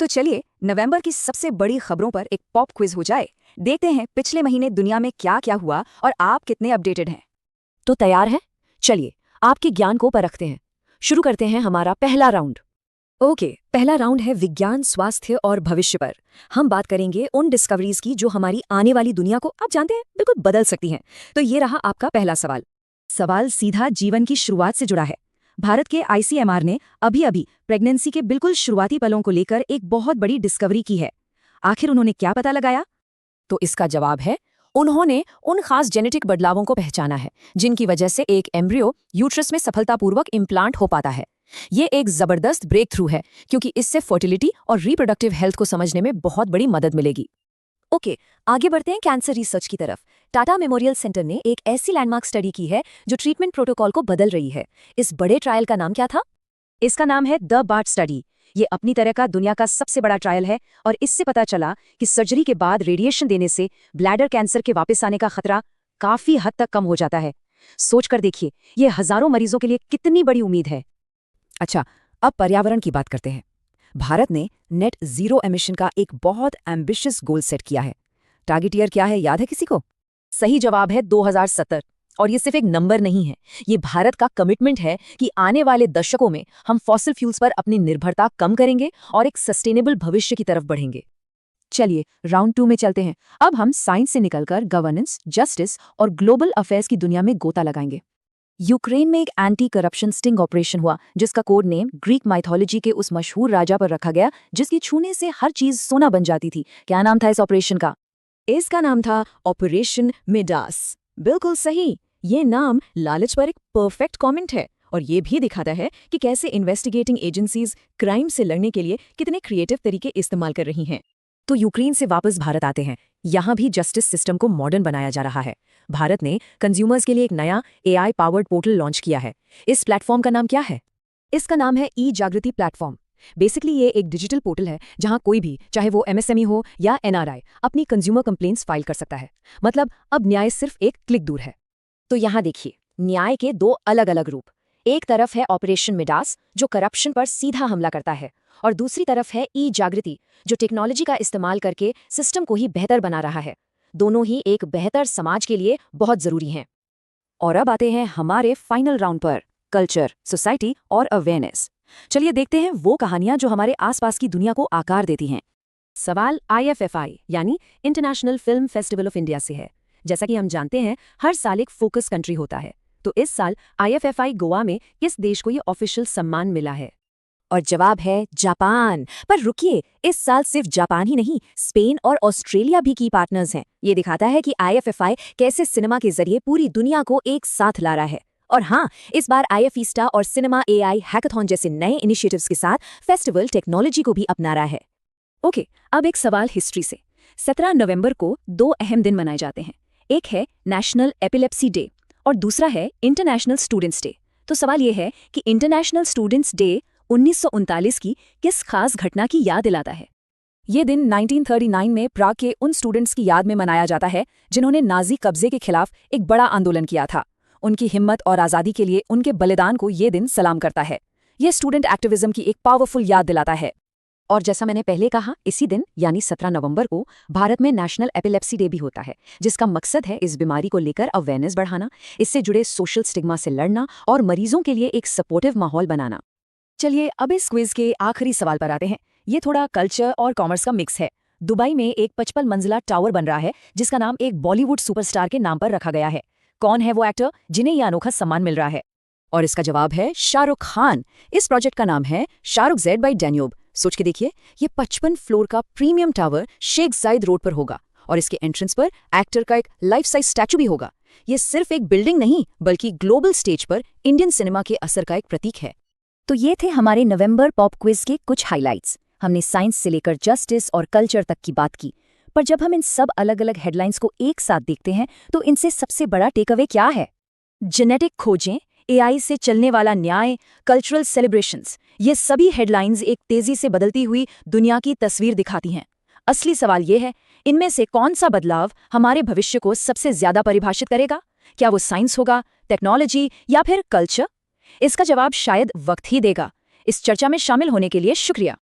तो चलिए नवंबर की सबसे बड़ी खबरों पर एक पॉप क्विज हो जाए। देखते हैं पिछले महीने दुनिया में क्या क्या हुआ और आप कितने अपडेटेड हैं। तो तैयार हैं? चलिए आपके ज्ञान को परखते हैं। शुरू करते हैं हमारा पहला राउंड। ओके, पहला राउंड है विज्ञान, स्वास्थ्य और भविष्य पर। हम बात करेंगे उन डिस्कवरीज की जो हमारी आने वाली दुनिया को, आप जानते हैं, बिल्कुल बदल सकती हैं। तो ये रहा आपका पहला सवाल। सवाल सीधा जीवन की शुरुआत से जुड़ा है। भारत के आईसीएमआर ने अभी अभी प्रेगनेंसी के बिल्कुल शुरुआती पलों को लेकर एक बहुत बड़ी डिस्कवरी की है। आखिर उन्होंने क्या पता लगाया? तो इसका जवाब है, उन्होंने उन खास जेनेटिक बदलावों को पहचाना है जिनकी वजह से एक एम्ब्रियो यूट्रस में सफलतापूर्वक इम्प्लांट हो पाता है। ये एक जबरदस्त ब्रेक थ्रू है क्योंकि इससे फर्टिलिटी और रिप्रोडक्टिव हेल्थ को समझने में बहुत बड़ी मदद मिलेगी। ओके, आगे बढ़ते हैं कैंसर रिसर्च की तरफ। टाटा मेमोरियल सेंटर ने एक ऐसी लैंडमार्क स्टडी की है जो ट्रीटमेंट प्रोटोकॉल को बदल रही है। इस बड़े ट्रायल का नाम क्या था? इसका नाम है द बार्ट स्टडी। ये अपनी तरह का दुनिया का सबसे बड़ा ट्रायल है और इससे पता चला कि सर्जरी के बाद रेडिएशन देने से ब्लैडर कैंसर के वापस आने का खतरा काफी हद तक कम हो जाता है। सोचकर देखिए, ये हजारों मरीजों के लिए कितनी बड़ी उम्मीद है। अच्छा, अब पर्यावरण की बात करते हैं। भारत ने नेट जीरो एमिशन का एक बहुत एम्बिशियस गोल सेट किया है। टारगेट ईयर क्या है, याद है किसी को? सही जवाब है 2070। और ये सिर्फ एक नंबर नहीं है, ये भारत का कमिटमेंट है कि आने वाले दशकों में हम फॉसिल फ्यूल्स पर अपनी निर्भरता कम करेंगे और एक सस्टेनेबल भविष्य की तरफ बढ़ेंगे। चलिए राउंड 2 में चलते हैं। अब हम साइंस से निकलकर गवर्नेंस, जस्टिस और ग्लोबल अफेयर्स की दुनिया में गोता लगाएंगे। यूक्रेन में एक एंटी करप्शन स्टिंग ऑपरेशन हुआ जिसका कोड नेम ग्रीक माइथोलॉजी के उस मशहूर राजा पर रखा गया जिसकी छूने से हर चीज सोना बन जाती थी। क्या नाम था इस ऑपरेशन का? इसका नाम था ऑपरेशन मिडास। बिल्कुल सही। ये नाम लालच पर एक परफेक्ट कमेंट है और ये भी दिखाता है कि कैसे इन्वेस्टिगेटिंग एजेंसीज क्राइम से लड़ने के लिए कितने क्रिएटिव तरीके इस्तेमाल कर रही हैं। तो यूक्रेन से वापस भारत आते हैं। यहाँ भी जस्टिस सिस्टम को मॉडर्न बनाया जा रहा है। भारत ने कंज्यूमर्स के लिए एक नया एआई पावर्ड पोर्टल लॉन्च किया है। इस प्लेटफॉर्म का नाम क्या है? इसका नाम है ई जागृति प्लेटफॉर्म। बेसिकली ये एक डिजिटल पोर्टल है जहां कोई भी, चाहे वो एमएसएमई हो या एनआरआई, अपनी कंज्यूमर कंप्लेंट्स फाइल कर सकता है। मतलब अब न्याय सिर्फ एक क्लिक दूर है। तो यहाँ देखिए, न्याय के दो अलग अलग रूप। एक तरफ है ऑपरेशन मिडास जो करप्शन पर सीधा हमला करता है, और दूसरी तरफ है ई जागृति जो टेक्नोलॉजी का इस्तेमाल करके सिस्टम को ही बेहतर बना रहा है। दोनों ही एक बेहतर समाज के लिए बहुत जरूरी हैं। और अब आते हैं हमारे फाइनल राउंड पर, कल्चर, सोसाइटी और अवेयरनेस। चलिए देखते हैं वो कहानियां जो हमारे आसपास की दुनिया को आकार देती हैं। सवाल आईएफएफआई यानी international film festival of India से है। जैसा कि हम जानते हैं, हर साल एक फोकस कंट्री होता है। तो इस साल आईएफएफआई गोवा में किस देश को ये ऑफिशियल सम्मान मिला है? और जवाब है जापान। पर रुकिए, इस साल सिर्फ जापान ही नहीं, स्पेन और ऑस्ट्रेलिया भी की पार्टनर्स हैं। ये दिखाता है कि आईएफएफआई कैसे सिनेमा के जरिए पूरी दुनिया को एक साथ ला रहा है। और हाँ, इस बार आईएफईस्टा और सिनेमा एआई हैकाथॉन जैसे नए इनिशिएटिव्स के साथ फेस्टिवल टेक्नोलॉजी को भी अपना रहा है। ओके, अब एक सवाल हिस्ट्री से। 17 नवंबर को दो अहम दिन मनाए जाते हैं। एक है नेशनल एपिलेप्सी डे और दूसरा है इंटरनेशनल स्टूडेंट्स डे। तो सवाल यह है कि इंटरनेशनल स्टूडेंट्स डे 1939 की किस खास घटना की याद दिलाता है? ये दिन 1939 में प्राग के उन स्टूडेंट्स की याद में मनाया जाता है जिन्होंने नाजी कब्जे के खिलाफ एक बड़ा आंदोलन किया था। उनकी हिम्मत और आज़ादी के लिए उनके बलिदान को ये दिन सलाम करता है। यह स्टूडेंट एक्टिविज्म की एक पावरफुल याद दिलाता है। और जैसा मैंने पहले कहा, इसी दिन यानी 17 नवंबर को भारत में नेशनल एपिलेप्सी डे भी होता है, जिसका मकसद है इस बीमारी को लेकर अवेयरनेस बढ़ाना, इससे जुड़े सोशल स्टिग्मा से लड़ना और मरीजों के लिए एक सपोर्टिव माहौल बनाना। चलिए अब इस क्विज के आखिरी सवाल पर आते हैं। ये थोड़ा कल्चर और कॉमर्स का मिक्स है। दुबई में एक 55 मंजिला टावर बन रहा है जिसका नाम एक बॉलीवुड सुपरस्टार के नाम पर रखा गया है। कौन है वो एक्टर जिन्हें यह अनोखा सम्मान मिल रहा है? और इसका जवाब है शाहरुख खान। इस प्रोजेक्ट का नाम है शाहरुख ज़ेड बाय डैन्यूब। सोच के देखिए, ये 55 फ्लोर का प्रीमियम टावर शेख जायद रोड पर होगा और इसके एंट्रेंस पर एक्टर का एक लाइफ साइज स्टैचू भी होगा। ये सिर्फ एक बिल्डिंग नहीं बल्कि ग्लोबल स्टेज पर इंडियन सिनेमा के असर का एक प्रतीक है। तो ये थे हमारे नवंबर पॉप क्विज के कुछ हाइलाइट्स। हमने साइंस से लेकर जस्टिस और कल्चर तक की बात की। पर जब हम इन सब अलग अलग हेडलाइंस को एक साथ देखते हैं तो इनसे सबसे बड़ा टेकअवे क्या है? जेनेटिक खोजें, एआई से चलने वाला न्याय, कल्चरल सेलिब्रेशंस, ये सभी हेडलाइंस एक तेजी से बदलती हुई दुनिया की तस्वीर दिखाती हैं। असली सवाल ये है, इनमें से कौन सा बदलाव हमारे भविष्य को सबसे ज्यादा परिभाषित करेगा? क्या वो साइंस होगा, टेक्नोलॉजी या फिर कल्चर? इसका जवाब शायद वक्त ही देगा। इस चर्चा में शामिल होने के लिए शुक्रिया।